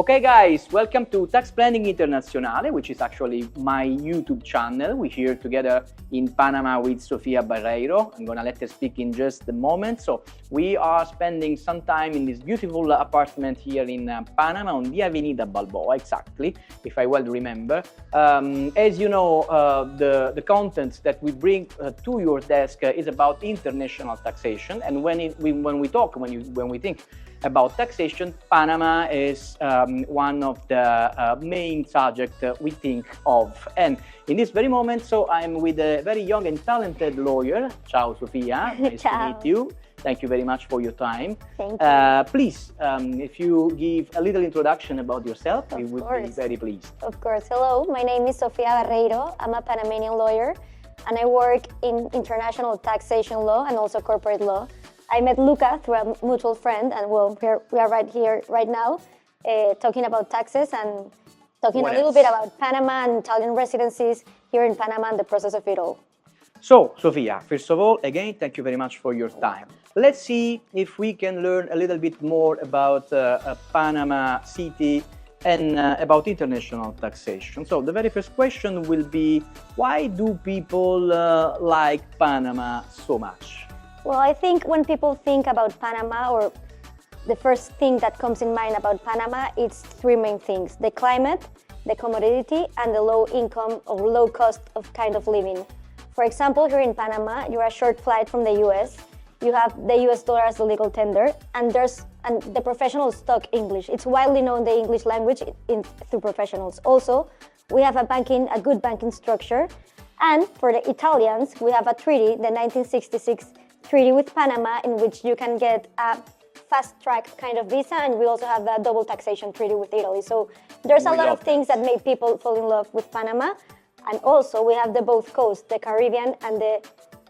Okay guys, welcome to Tax Planning Internazionale, which is actually my YouTube channel. We're here together in Panama with Sofía Barreiro. I'm gonna let her speak in just a moment. So we are spending some time in this beautiful apartment here in Panama on the Avenida Balboa, exactly, if I well remember. As you know, the content that we bring to your desk is about international taxation, and when we think about taxation, Panama is one of the main subjects we think of. And in this very moment, so I'm with a very young and talented lawyer. Ciao, Sofia. Nice to meet you. Thank you very much for your time. Thank you. Please, if you give a little introduction about yourself, we would be very pleased. Of course. Hello, my name is Sofía Barreiro. I'm a Panamanian lawyer, and I work in international taxation law and also corporate law. I met Luca through a mutual friend, and we are right here, right now, talking about taxes and talking a little bit about Panama and Italian residencies here in Panama and the process of it all. So, Sofia, first of all, again, thank you very much for your time. Let's see if we can learn a little bit more about Panama City and about international taxation. So the very first question will be, why do people like Panama so much? Well, I think when people think about Panama, or the first thing that comes in mind about Panama, it's three main things: the climate, the commodity, and the low income or low cost of kind of living. For example, here in Panama, you're a short flight from the US, you have the US dollar as the legal tender, and the professionals talk English. It's widely known, the English language, through professionals. Also, we have a good banking structure. And for the Italians, we have a treaty, the 1966 treaty with Panama, in which you can get a fast-track kind of visa, and we also have the double taxation treaty with Italy. So there's a lot of things that make people fall in love with Panama. And also we have the both coasts, the Caribbean and the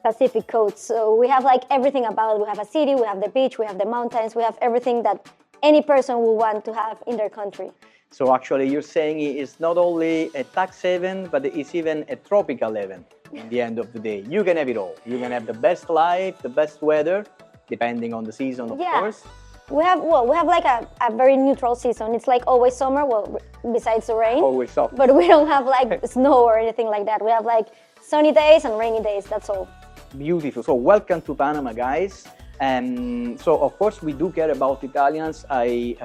Pacific coast. So we have like everything about it. We have a city, we have the beach, we have the mountains, we have everything that any person will want to have in their country. So actually you're saying it's not only a tax haven, but it's even a tropical haven in the end of the day. You can have it all. You can have the best life, the best weather, depending on the season, of course. We have like a very neutral season. It's like always summer, besides the rain. Always summer. But we don't have like snow or anything like that. We have like sunny days and rainy days, that's all. Beautiful. So welcome to Panama, guys. So of course we do care about Italians. I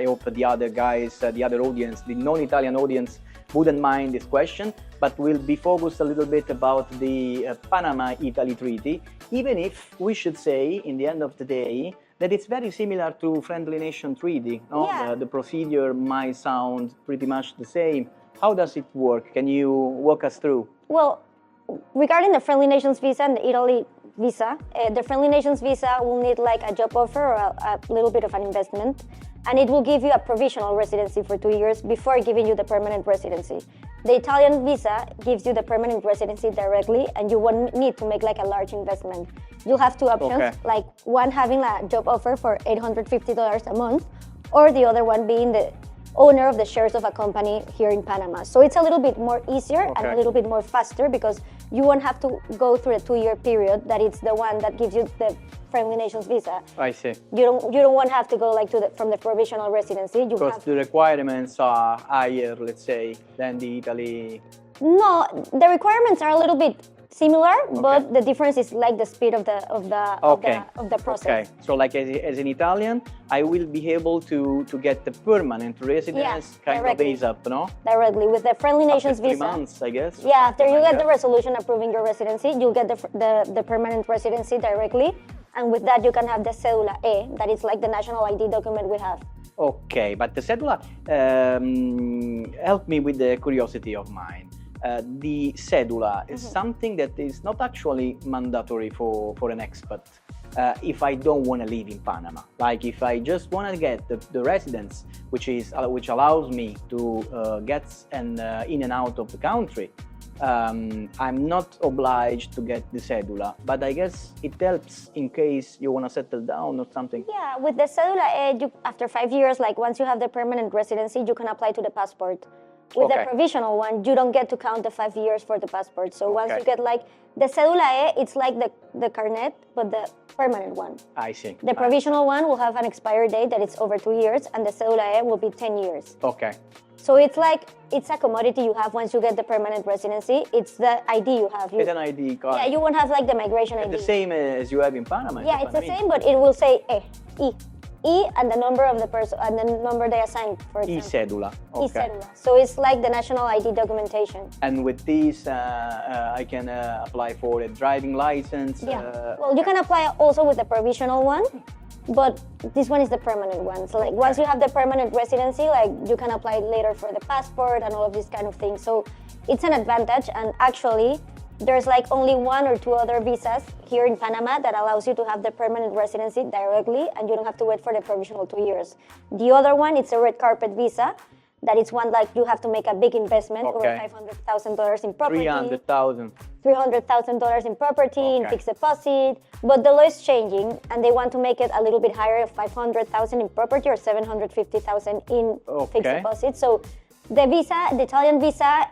hope the other guys, the other audience, the non-Italian audience wouldn't mind this question, but we'll be focused a little bit about the Panama-Italy Treaty, even if we should say, in the end of the day, that it's very similar to Friendly Nation Treaty. No? Yeah. The procedure might sound pretty much the same. How does it work? Can you walk us through? Well, regarding the Friendly Nations visa and the Italy visa, the Friendly Nations visa will need like a job offer or a little bit of an investment, and it will give you a provisional residency for 2 years before giving you the permanent residency. The Italian visa gives you the permanent residency directly, and you won't need to make like a large investment. You'll have two options, like one having a job offer for $850 a month, or the other one being the owner of the shares of a company here in Panama. So it's a little bit more easier and a little bit more faster, because you won't have to go through a 2-year period that it's the one that gives you the Friendly Nations visa. I see. You don't want to have to go like from the provisional residency. Because the requirements are higher, let's say, than the Italy. No, the requirements are a little bit similar, but the difference is like the speed of the process. Okay, so like as an Italian, I will be able to get the permanent residence kind of ASAP, no? Directly with the Friendly Nations after 3 visa. months, I guess. Yeah, after you get the resolution approving your residency, you'll get the permanent residency directly, and with that you can have the Cédula E, that is like the national ID document we have. Okay, but the Cédula, help me with the curiosity of mine. The Cédula is something that is not actually mandatory for an expat if I don't want to live in Panama. Like if I just want to get the residence, which allows me to get in and out of the country, I'm not obliged to get the Cédula, but I guess it helps in case you want to settle down or something. Yeah, with the Cédula, after 5 years, like once you have the permanent residency, you can apply to the passport. With the provisional one, you don't get to count the 5 years for the passport. So once you get like the cédula E, it's like the carnet, but the permanent one. I see. The provisional one will have an expiry date that is over 2 years, and the cédula E will be 10 years. Okay. So it's like, it's a commodity you have once you get the permanent residency. It's the ID you have. It's an ID card. Yeah, you won't have like the migration ID. The same as you have in Panama. Yeah, it's the same, but it will say E, and the number of the person, and the number they assigned, for example. E-cédula. Okay. E-cédula. So it's like the national ID documentation. And with this, I can apply for a driving license. Yeah. Well, you can apply also with the provisional one, but this one is the permanent one. So like once you have the permanent residency, like you can apply later for the passport and all of these kind of things. So it's an advantage, and actually, there's like only 1 or 2 other visas here in Panama that allows you to have the permanent residency directly, and you don't have to wait for the provisional 2 years. The other one, it's a red carpet visa. That is one like you have to make a big investment, over $500,000 in property. $300,000 in property, in fixed deposit. But the law is changing, and they want to make it a little bit higher, $500,000 in property or $750,000 in fixed deposit. So the visa, the Italian visa,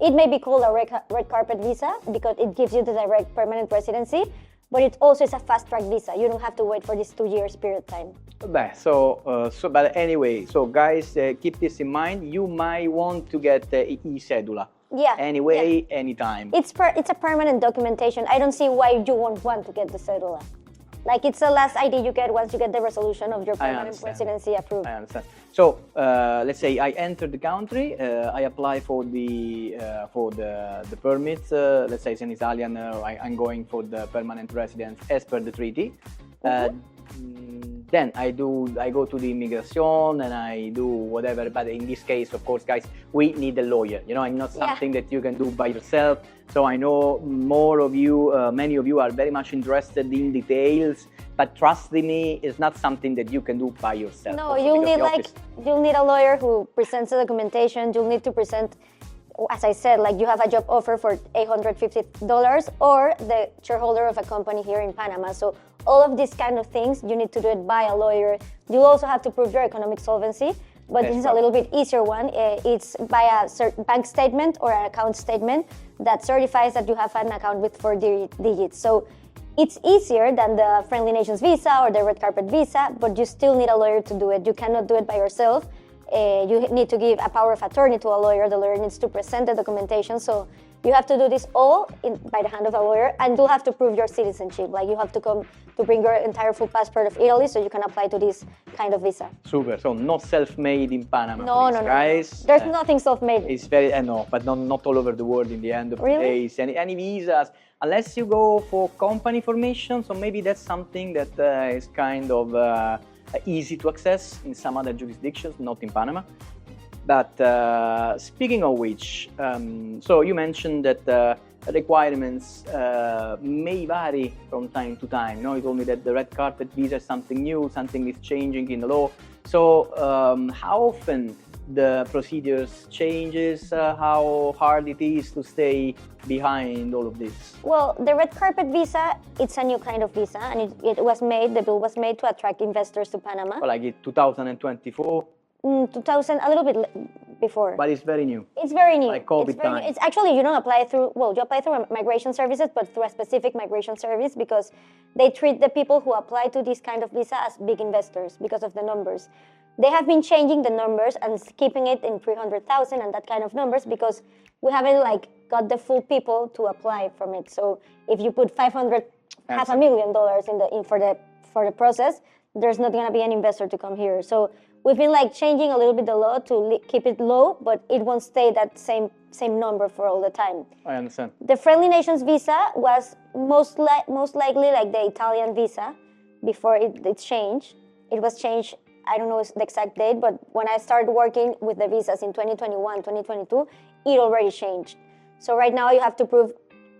it may be called a red carpet visa because it gives you the direct permanent residency, but it also is a fast-track visa. You don't have to wait for this 2 years period time. But anyway, so guys, keep this in mind. You might want to get e-cédula. Yeah. Anyway, anytime. It's a permanent documentation. I don't see why you won't want to get the cédula. Like it's the last ID you get once you get the resolution of your permanent residency approved. I understand. So let's say I enter the country, I apply for the permit. Let's say it's an Italian. I'm going for the permanent residence as per the treaty. Then I go to the immigration and I do whatever. But in this case, of course, guys, we need a lawyer. You know, it's not something that you can do by yourself. So I know more of you, many of you are very much interested in details. But trust me, it's not something that you can do by yourself. No, you'll need a lawyer who presents the documentation. You'll need to present, as I said, like you have a job offer for $850 or the shareholder of a company here in Panama. So all of these kind of things, you need to do it by a lawyer. You also have to prove your economic solvency, but this is a little bit easier one. It's by a certain bank statement or an account statement that certifies that you have an account with 4 digits. So it's easier than the Friendly Nations visa or the red carpet visa, but you still need a lawyer to do it. You cannot do it by yourself. You need to give a power of attorney to a lawyer. The lawyer needs to present the documentation. So you have to do this all by the hand of a lawyer, and you'll have to prove your citizenship. Like you have to come to bring your entire full passport of Italy so you can apply to this kind of visa. Super. So not self-made in Panama, no, guys. There's nothing self-made. It's very, no, but not all over the world in the end of the day. Any visas, unless you go for company formation, so maybe that's something that is kind of easy to access in some other jurisdictions, not in Panama. But speaking of which, so you mentioned that requirements may vary from time to time. No, you told me that the red carpet visa is something new, something is changing in the law. So how often the procedures changes, how hard it is to stay behind all of this? Well, the red carpet visa, it's a new kind of visa, and it was made, the bill was made to attract investors to Panama. Well, like in 2024? 2000, a little bit before. But it's very new. It's very new. Like COVID time. It's actually, you don't apply through, well, you apply through migration services, but through a specific migration service because they treat the people who apply to this kind of visa as big investors because of the numbers. They have been changing the numbers and keeping it in 300,000 and that kind of numbers because we haven't like got the full people to apply from it. So if you put $500,000 in for the process, there's not going to be an investor to come here. So we've been like changing a little bit the law to keep it low, but it won't stay that same number for all the time. I understand. The Friendly Nations visa was most likely like the Italian visa before it changed. It was changed, I don't know the exact date, but when I started working with the visas in 2021, 2022, it already changed. So right now you have to prove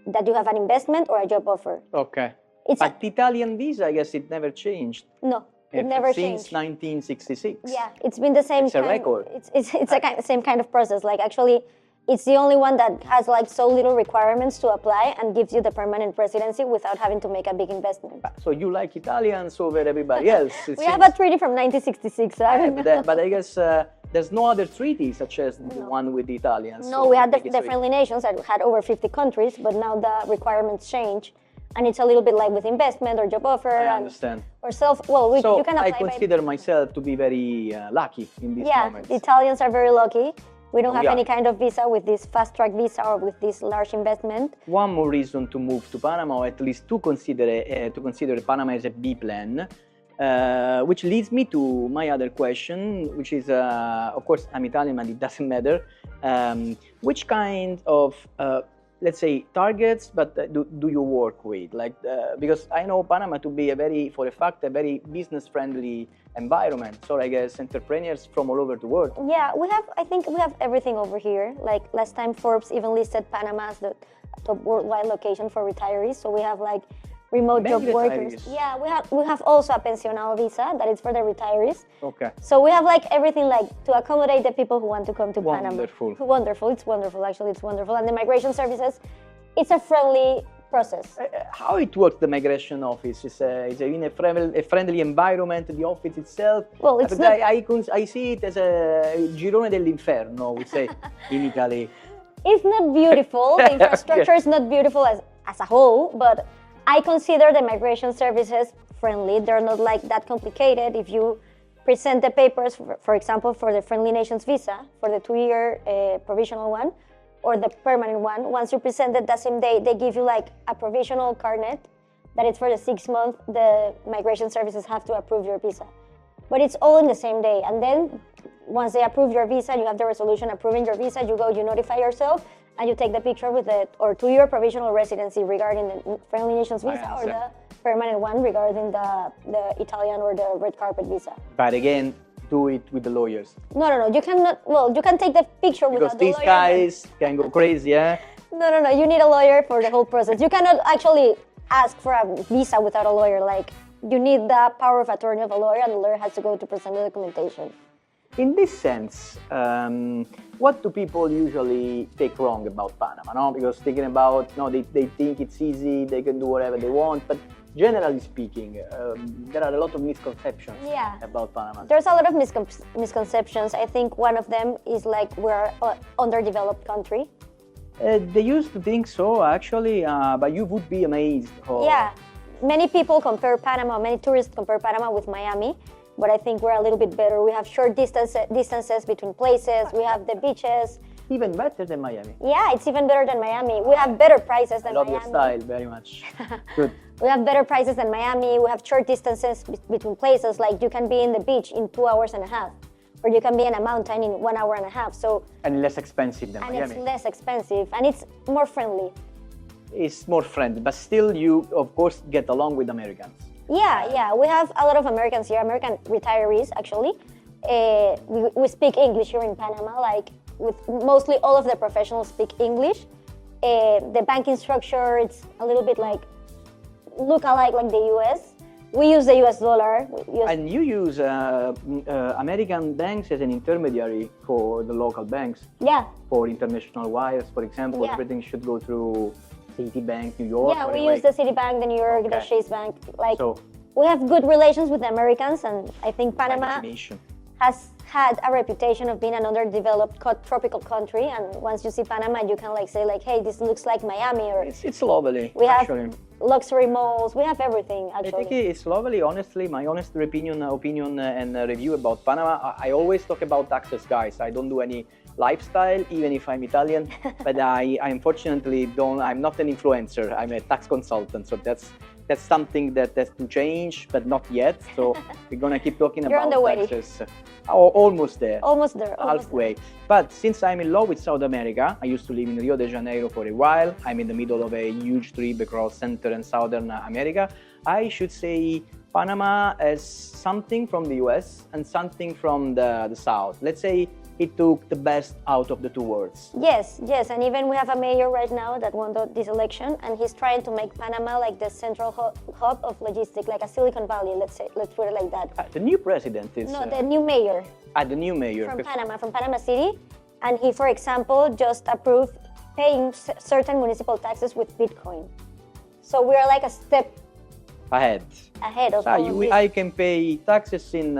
that you have an investment or a job offer. Okay. But the Italian visa, I guess it never changed. No, it never changed. Since 1966. Yeah, it's been the same. It's a record. It's a same kind of process. Like actually, it's the only one that has like so little requirements to apply and gives you the permanent residency without having to make a big investment. So you like Italians over everybody else. We have a treaty from 1966. But I guess there's no other treaty such as the one with the Italians. No, so we had I think the it's friendly nations that had over 50 countries, but now the requirements change. And it's a little bit like with investment or job offer. I understand. Or you can apply I consider myself to be very lucky in this moment. The Italians are very lucky. We don't have Yeah. any kind of visa with this fast-track visa or with this large investment. One more reason to move to Panama, or at least to consider Panama as a B plan, which leads me to my other question, which is, of course, I'm Italian, but it doesn't matter. Which kind of, let's say, targets, but do you work with? Like, because I know Panama to be a very business-friendly environment. So I guess entrepreneurs from all over the world. Yeah, I think we have everything over here. Like last time Forbes even listed Panama as the top worldwide location for retirees. So we have like remote Many job workers. retirees. Yeah, we have also a pensionado visa that is for the retirees. Okay. So we have like everything like to accommodate the people who want to come to Wonderful. Panama. Wonderful. It's wonderful. Actually, it's wonderful. And the migration services, it's a friendly process. How it works, the migration office? Is in a friendly environment, the office itself? Well, it's Because not- I see it as a girone dell'inferno, we say in Italy. It's not beautiful. The infrastructure is not beautiful as a whole, but I consider the migration services friendly. They're not like that complicated. If you present the papers, for example, for the Friendly Nations visa, for the 2-year provisional one, or the permanent one, once you present it the same day, they give you like a provisional carnet that it's for the 6 months, the migration services have to approve your visa. But it's all in the same day. And then once they approve your visa, you have the resolution approving your visa, you notify yourself, and you take the picture with the 2-year provisional residency regarding the Friendly Nations visa or the permanent one regarding the Italian or the red carpet visa. But again, do it with the lawyers. No, you cannot, you can take the picture Because without the lawyer. these guys can go crazy, eh? No, you need a lawyer for the whole process. You cannot actually ask for a visa without a lawyer. Like, you need the power of attorney of a lawyer, and the lawyer has to go to present the documentation. In this sense, what do people usually take wrong about Panama? No? Because thinking about, they think it's easy, they can do whatever they want, but generally speaking, there are a lot of misconceptions about Panama. There's a lot of misconceptions. I think one of them is like we're an underdeveloped country. They used to think so, actually, but you would be amazed. Yeah, many people compare Panama, many tourists compare Panama with Miami, but I think we're a little bit better. We have short distances between places, we have the beaches. Even better than Miami. Yeah, it's even better than Miami. We have better prices than Miami. I Miami. love your style very much. Good. We have better prices than Miami. We have short distances between places. Like you can be in the beach in 2 hours and a half, or you can be in a mountain in 1 hour and a half. So and less expensive than Miami. And it's less expensive, and it's more friendly. It's more friendly, but still you, of course, get along with Americans. Yeah. We have a lot of Americans here, American retirees actually. We speak English here in Panama. Like with mostly all of the professionals speak English. The banking structure, it's a little bit like look-alike like the US. We use the US dollar. And you use American banks as an intermediary for the local banks. Yeah. For international wires, for example, everything should go through Citibank, New York. Yeah, we use the Citibank, the New York, the Chase Bank. Like, we have good relations with the Americans, and I think Panama has had a reputation of being an underdeveloped tropical country. And once you see Panama, you can like say like, hey, this looks like Miami, or it's lovely. We actually have luxury malls. We have everything. Actually, I think it's lovely. Honestly, my honest opinion and review about Panama. I always talk about taxes, guys. I don't do any lifestyle, even if I'm Italian. But I unfortunately don't. I'm not an influencer. I'm a tax consultant. So that's something that has to change, but not yet. So we're gonna keep talking about taxes. Almost there. Halfway. But since I'm in love with South America, I used to live in Rio de Janeiro for a while. I'm in the middle of a huge trip across Central and Southern America. I should say Panama as something from the US and something from the South. Let's say it took the best out of the two worlds. Yes, and even we have a mayor right now that won this election, and he's trying to make Panama like the central hub of logistics, like a Silicon Valley, let's put it like that. The new president is... No, the new mayor. The new mayor. From Panama City, and he, for example, just approved paying certain municipal taxes with Bitcoin. So we are like a step Ahead. of So all of this. I can pay taxes in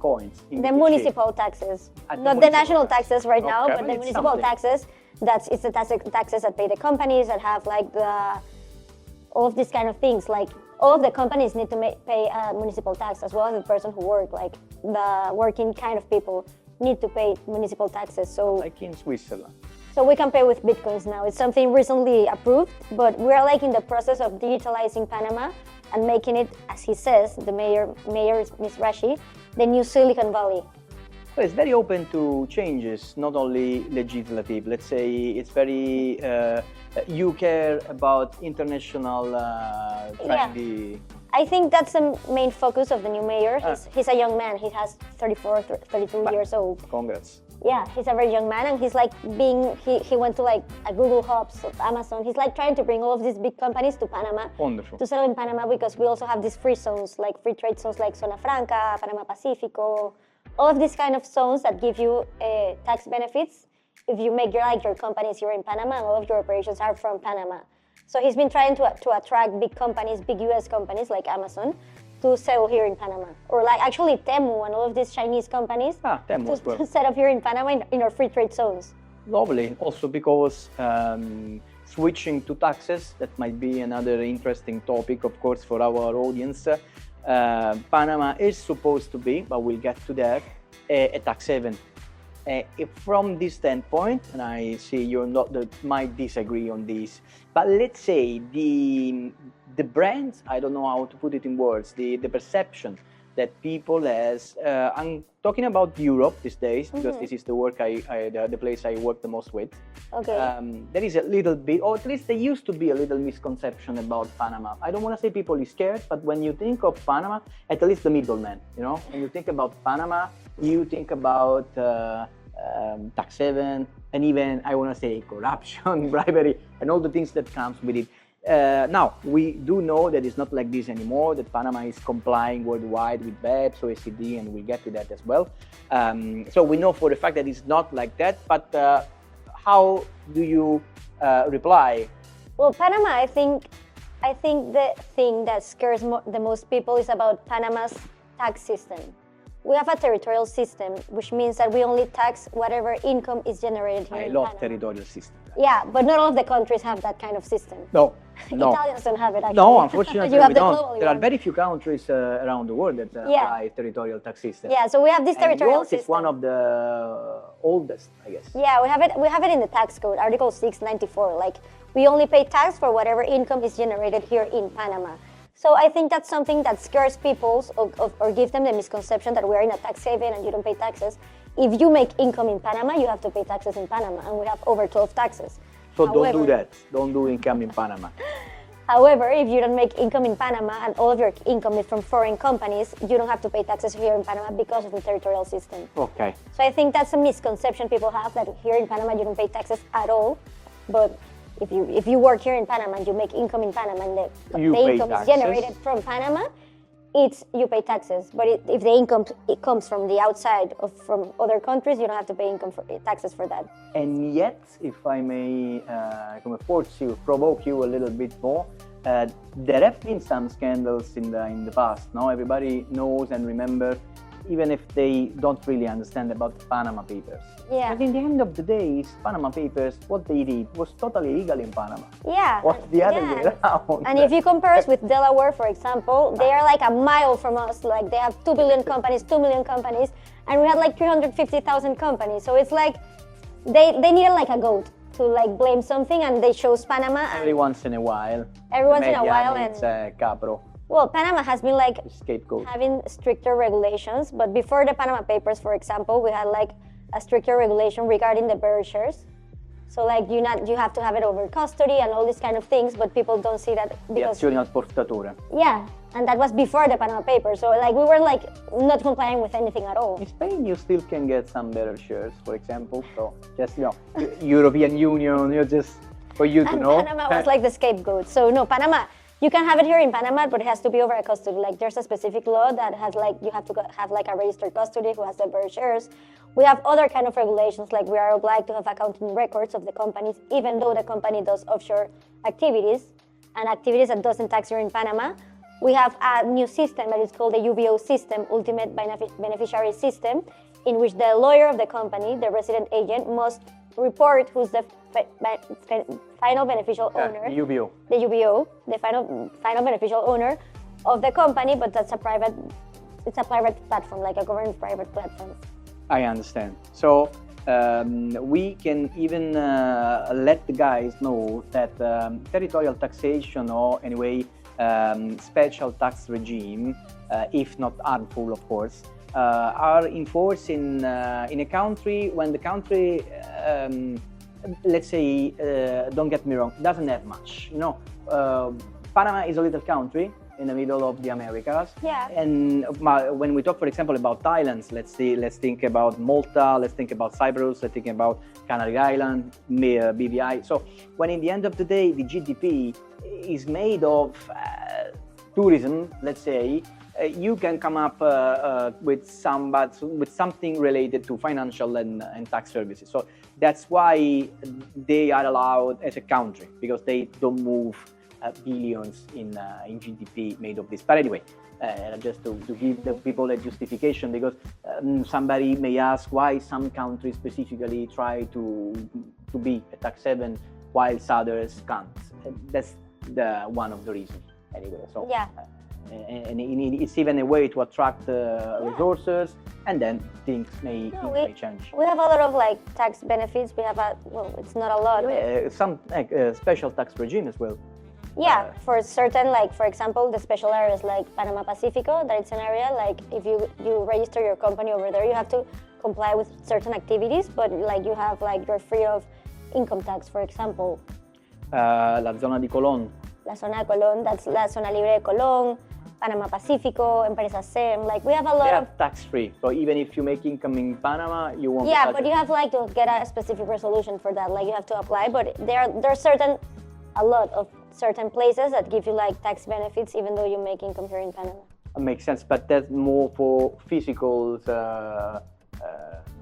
coins. The municipal taxes, At the not the municipal national tax. taxes right now, Okay, but but the it's municipal something. taxes. It's the taxes that pay the companies that have like all of these kind of things. Like all of the companies need to pay municipal tax as well as the person who work. Like the working kind of people need to pay municipal taxes. So Like in Switzerland. So we can pay with Bitcoins now. It's something recently approved, but we're like in the process of digitalizing Panama and making it, as he says, the mayor is Ms. Rashi, the new Silicon Valley. So it's very open to changes, not only legislative. Let's say it's very, you care about international trendy. I think that's the main focus of the new mayor. He's a young man. He has 32 years old. Congrats. Yeah, he's a very young man, and he's like he went to like a Google Hubs of Amazon. He's like trying to bring all of these big companies to Panama. Wonderful. To settle in Panama, because we also have these free zones, like free trade zones like Zona Franca, Panama Pacifico, all of these kind of zones that give you tax benefits if you make your companies here in Panama, and all of your operations are from Panama. So he's been trying to attract big companies, big US companies like Amazon, to settle here in Panama. Or like actually Temu and all of these Chinese companies Temu as well. to set up here in Panama in our free trade zones. Lovely. Also because switching to taxes, that might be another interesting topic, of course, for our audience. Panama is supposed to be, but we'll get to that, a tax haven. If from this standpoint, and I see you might disagree on this, but let's say the brand, I don't know how to put it in words, the perception that people has, I'm talking about Europe these days, because this is the work the place I work the most with. Okay. There is a little bit, or at least there used to be a little misconception about Panama. I don't want to say people is scared, but when you think of Panama, at least the middleman, when you think about Panama, you think about tax haven, and even, I want to say, corruption, bribery, and all the things that comes with it. Now, we do know that it's not like this anymore, that Panama is complying worldwide with BEPS, OECD, and we'll get to that as well. So we know for the fact that it's not like that, but how do you reply? Well, Panama, I think the thing that scares the most people is about Panama's tax system. We have a territorial system, which means that we only tax whatever income is generated here in Panama. I love territorial system. Yeah, but not all of the countries have that kind of system. No. Italians don't have it, actually. No, unfortunately, you have we the don't. There are one. very few countries around the world that apply territorial tax system. Yeah, so we have this territorial yours system. is one of the oldest, I guess. Yeah, we have it in the tax code, Article 694. Like, we only pay tax for whatever income is generated here in Panama. So I think that's something that scares people or gives them the misconception that we're in a tax haven and you don't pay taxes. If you make income in Panama, you have to pay taxes in Panama, and we have over 12 taxes. So don't do that. Don't do income in Panama. However, if you don't make income in Panama and all of your income is from foreign companies, you don't have to pay taxes here in Panama because of the territorial system. Okay. So I think that's a misconception people have, that here in Panama you don't pay taxes at all. But if you work here in Panama and you make income in Panama and the income is generated from Panama, you pay taxes. But if the income comes from the outside from other countries, you don't have to pay taxes for that. And yet, if I may provoke you a little bit more, there have been some scandals in the past. Now everybody knows and remembers, even if they don't really understand about the Panama Papers. Yeah. But in the end of the day, Panama Papers, what they did was totally illegal in Panama. Yeah. Or the other way around. And if you compare us with Delaware, for example, they are like a mile from us. Like, they have 2 billion companies, 2 million companies, and we have like 350,000 companies. So it's like they needed like a goat to like blame something, and they chose Panama. Every once in a while. And capro. Well, Panama has been like scapegoat, having stricter regulations, but before the Panama Papers, for example, we had like a stricter regulation regarding the bearer shares. So like you have to have it over custody and all these kind of things, but people don't see that because the azioni al portatore. Yeah, and that was before the Panama Papers. So like we were like not complying with anything at all. In Spain, you still can get some bearer shares, for example. So just European Union, just for you to know. Panama was like the scapegoat. So no, Panama. You can have it here in Panama, but it has to be over a custody. Like, there's a specific law that has like, you have to have like a registered custody who has the bearer shares. We have other kind of regulations, like we are obliged to have accounting records of the companies, even though the company does offshore activities and activities that doesn't tax here in Panama. We have a new system that is called the UBO system, Ultimate Beneficiary System, in which the lawyer of the company, the resident agent, must report who's the final beneficial owner. The UBO. The UBO, the final beneficial owner of the company, but it's a private platform, like a government private platform. I understand. So we can even let the guys know that territorial taxation or anyway special tax regime, if not harmful, of course, are enforced in a country when the country, let's say, don't get me wrong, doesn't have much. You know, Panama is a little country in the middle of the Americas. Yeah. And when we talk, for example, about islands, let's think about Malta, let's think about Cyprus, let's think about Canary Island, BVI. So when in the end of the day, the GDP is made of tourism, let's say, you can come up with something related to financial and tax services. So that's why they are allowed as a country, because they don't move billions in GDP made of this. But anyway, just to give the people a justification, because somebody may ask why some countries specifically try to be a tax haven while others can't. That's one of the reasons. Anyway, so yeah. And it's even a way to attract resources, and then things may change. We have a lot of like tax benefits. We have it's not a lot. Some special tax regime as well. Yeah, for certain, like for example, the special areas like Panama Pacifico, that it's an area like if you register your company over there, you have to comply with certain activities, but like you have like you're free of income tax, for example. La zona di Colón. La zona de Colón, that's la zona libre de Colón, Panama Pacifico, Empresas SEM, like we have a lot of tax-free. So even if you make income in Panama, you won't. Yeah, but you have like to get a specific resolution for that. Like you have to apply, but there's a lot of certain places that give you like tax benefits even though you make income here in Panama. It makes sense, but that's more for physical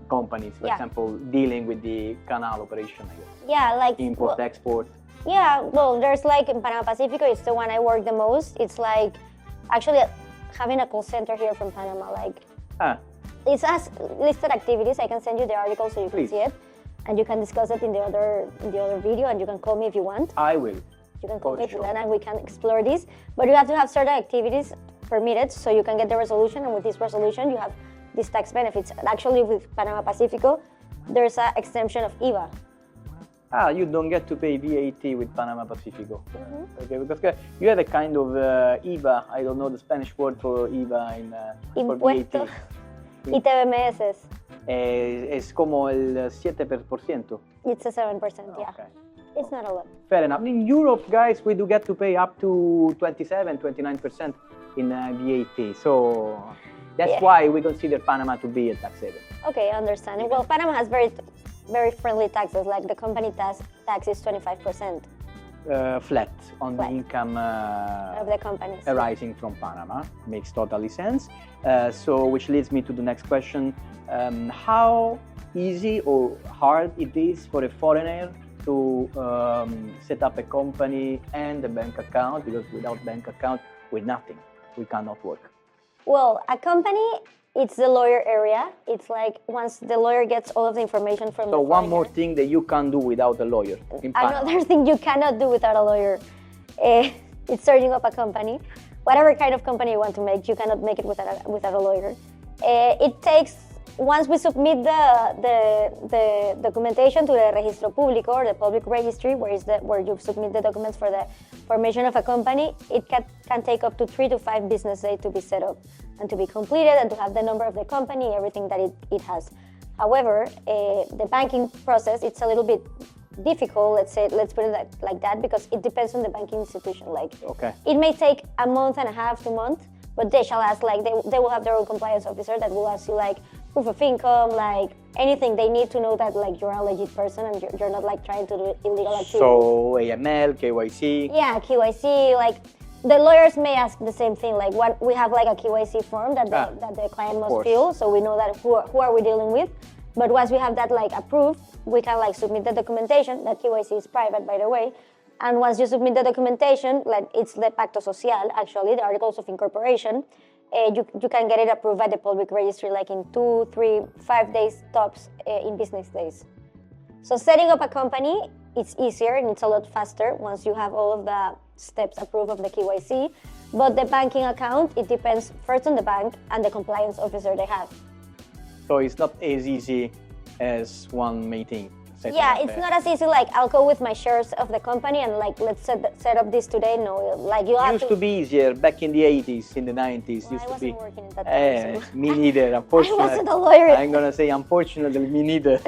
companies, for example, dealing with the canal operation, I guess. Yeah, like import, export. Yeah, well, there's like in Panama Pacifico, it's the one I work the most. It's like actually having a call center here from Panama. Like it's as listed activities. I can send you the article so you can see it, and you can discuss it in the other video, and you can call me if you want. I will. You can call me and we can explore this. But you have to have certain activities permitted so you can get the resolution, and with this resolution you have these tax benefits. And actually, with Panama Pacifico, there's an exemption of IVA. You don't get to pay VAT with Panama Pacifico. Mm-hmm. Okay, because you have a kind of IVA. I don't know the Spanish word for IVA for VAT. ITBMS. Es como el 7%. It's a 7%, yeah. Okay. It's not a lot. Fair enough. In Europe, guys, we do get to pay up to 29% in VAT. So that's why we consider Panama to be a tax haven. Okay, I understand. Well, Panama has very friendly taxes. Like the company tax is 25%. Flat on the income of the companies arising from Panama. Makes totally sense. So, which leads me to the next question. How easy or hard it is for a foreigner to set up a company and a bank account? Because without bank account, with nothing, we cannot work. Well, a company, it's the lawyer area. It's like once the lawyer gets all of the information from the one more thing that you can't do without a lawyer in Panama. Another thing you cannot do without a lawyer is starting up a company. Whatever kind of company you want to make, you cannot make it without a lawyer. It takes, once we submit the documentation to the Registro Público or the public registry, where you submit the documents for the formation of a company, it can take up to 3 to 5 business days to be set up and to be completed and to have the number of the company, everything that it has. However, the banking process, it's a little bit difficult, let's put it like that, because it depends on the banking institution. Like, it may take a month and a half, 2 months, but they shall ask, like, they will have their own compliance officer that will ask you, like, proof of income, like, anything. They need to know that, like, you're a legit person and you're not, like, trying to do illegal activity. So, AML, KYC. Yeah, KYC, like, the lawyers may ask the same thing, like, we have, like, a KYC form that the client must fill, so we know that who are we dealing with. But once we have that, like, approved, we can, like, submit the documentation. That KYC is private, by the way, And once you submit the documentation, like it's the Pacto Social, actually, the Articles of Incorporation, you can get it approved by the public registry like in 2, 3, 5 days tops in business days. So setting up a company, it's easier and it's a lot faster once you have all of the steps approved of the KYC. But the banking account, it depends first on the bank and the compliance officer they have. So it's not as easy as one may think. Yeah, it's not as easy like I'll go with my shares of the company and like let's set up this today. No, like you have used to be easier back in the 80s, in the 90s. Well, used I to be. wasn't working at that time. So. Me neither, unfortunately. I wasn't a lawyer. I'm gonna say unfortunately, me neither.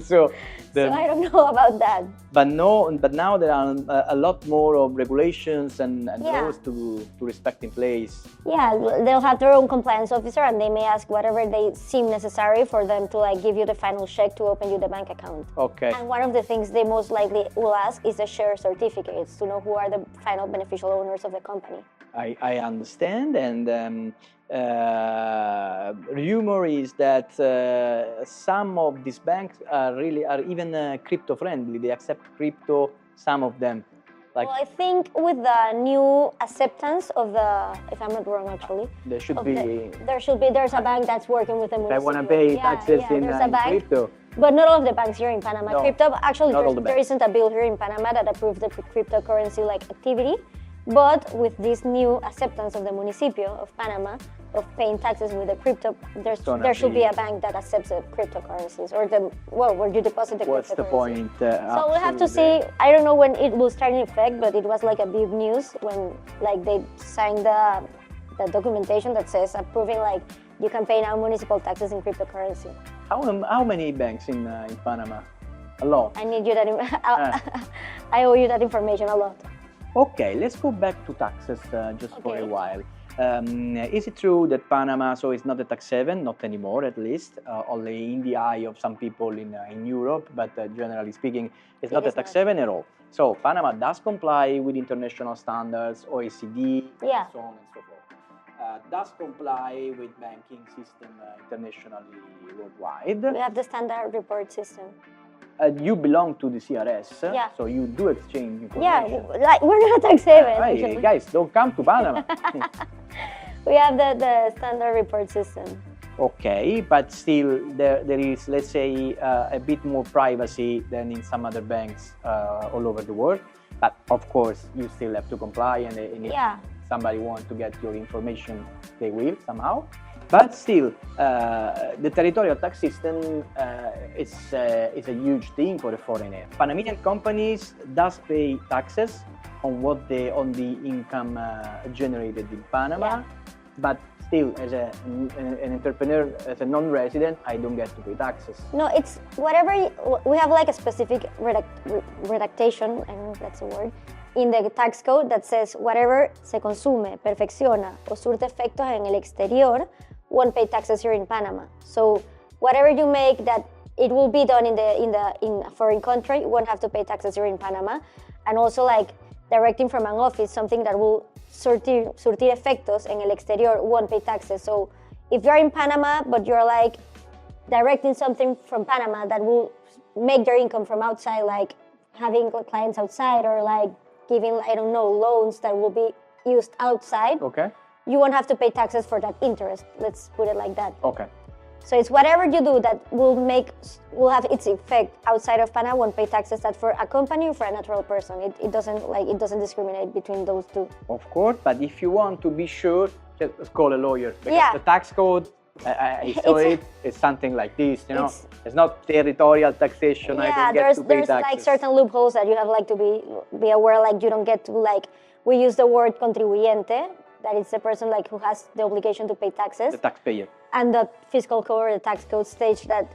so I don't know about that. But now there are a lot more of regulations and laws to respect in place. Yeah, they'll have their own compliance officer and they may ask whatever they seem necessary for them to like give you the final check to open you the bank account. Okay. And one of the things they most likely will ask is the share certificates to know who are the final beneficial owners of the company. I understand, and rumor is that some of these banks are even crypto friendly. They accept crypto. Some of them. Like, well, I think with the new acceptance of the, if I'm not wrong actually, there's a bank that's working with the municipio. They want to pay taxes in crypto. But not all of the banks here in Panama. No, crypto, actually, there isn't a bill here in Panama that approves the cryptocurrency like activity. But with this new acceptance of the municipio of Panama of paying taxes with the crypto, there should be a bank that accepts the cryptocurrencies or where you deposit the What's cryptocurrency. the point? So we'll have to see. I don't know when it will start in effect, but it was like a big news when like they signed the documentation that says approving like you can pay now municipal taxes in cryptocurrency. How many banks in Panama? A lot. I need you that. I owe you that information a lot. Okay, let's go back to taxes for a while. Is it true that Panama, so it's not a tax haven, not anymore at least, only in the eye of some people in Europe, but generally speaking, it's not a tax haven at all. So Panama does comply with international standards, OECD, and so on and so forth. Does comply with banking system internationally worldwide. We have the standard report system. You belong to the CRS, so you do exchange information. Yeah, like we're not a tax haven. Hey, guys, don't come to Panama. We have the standard report system. Okay, but still there is, let's say, a bit more privacy than in some other banks all over the world. But of course, you still have to comply, and if somebody wants to get your information, they will somehow. But still, the territorial tax system is a huge thing for a foreigner. Panamanian companies does pay taxes on the income generated in Panama, but still, as an entrepreneur, as a non-resident, I don't get to pay taxes. No, it's whatever. We have like a specific redactation, I don't know if that's a word, in the tax code that says whatever se consume, perfecciona o surte efectos en el exterior won't pay taxes here in Panama. So whatever you make that it will be done in a foreign country, you won't have to pay taxes here in Panama. And also like directing from an office, something that will surtir efectos en el exterior won't pay taxes. So if you're in Panama, but you're like directing something from Panama that will make their income from outside, like having clients outside or like giving, I don't know, loans that will be used outside. Okay. You won't have to pay taxes for that interest. Let's put it like that. Okay. So it's whatever you do that will have its effect outside of Panama won't pay taxes. That for a company or for a natural person, it doesn't discriminate between those two. Of course, but if you want to be sure, just call a lawyer because the tax code. I saw it's something like this, you know. It's not territorial taxation. I don't get to pay taxes. There's like certain loopholes that you have like to be aware. Like you don't get to like we use the word contribuyente. That is the person like who has the obligation to pay taxes. The taxpayer. And the fiscal code or the tax code states that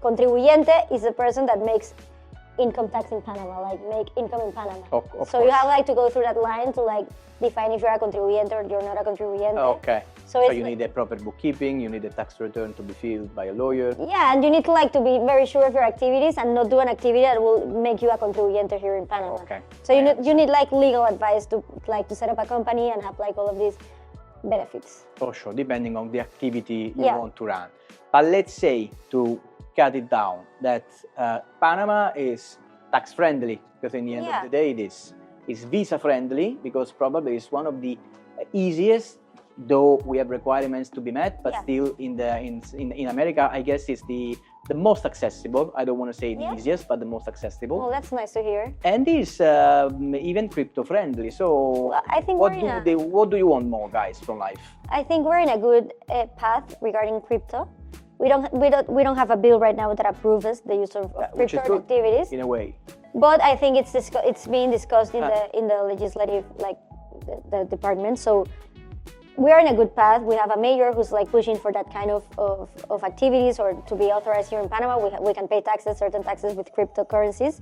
contribuyente is the person that makes income tax in Panama, like make income in Panama. Of so you have like to go through that line to like define if you're a contribuyente or you're not a contribuyente. Okay. So you need a proper bookkeeping, you need a tax return to be filled by a lawyer. Yeah, and you need to like to be very sure of your activities and not do an activity that will make you a contribuyente here in Panama. Okay. So you need like legal advice to set up a company and have like all of these benefits. For sure, depending on the activity you want to run. But let's say, to cut it down, that Panama is tax friendly because in the end of the day, this is visa friendly, because probably it's one of the easiest, though we have requirements to be met, but still in America, I guess it's the most accessible. I don't want to say the easiest, but the most accessible. Well, that's nice to hear. And is even crypto friendly. So well, I think what do you want more, guys, from life? I think we're in a good path regarding crypto. We don't have a bill right now that approves the use of crypto activities. In a way. But I think it's being discussed in the legislative, like the department. So we are in a good path. We have a mayor who's like pushing for that kind of activities, or to be authorized here in Panama. We can pay certain taxes with cryptocurrencies.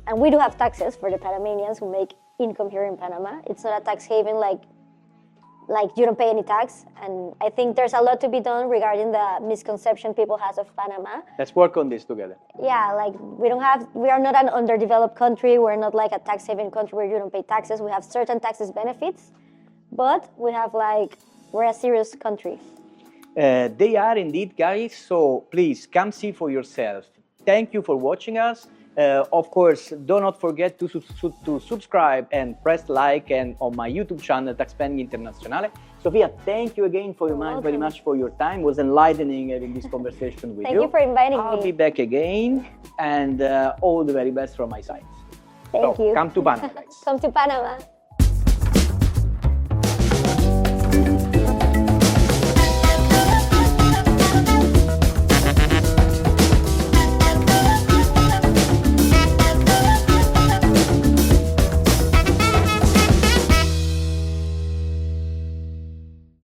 And we do have taxes for the Panamanians who make income here in Panama. It's not a tax haven like you don't pay any tax. And I think there's a lot to be done regarding the misconception people has of Panama. Let's work on this together. Yeah, like we are not an underdeveloped country. We're not like a tax haven country where you don't pay taxes. We have certain taxes benefits, but we're a serious country. They are indeed, guys. So please come see for yourself. Thank you for watching us. Of course, do not forget to subscribe and press like and on my YouTube channel, Tax Planning Internazionale. Sofia, thank you again very much for your time. It was enlightening having this conversation with you. Thank you for inviting me. I'll be back again, and all the very best from my side. Thank you. Come to Panama, guys. Come to Panama.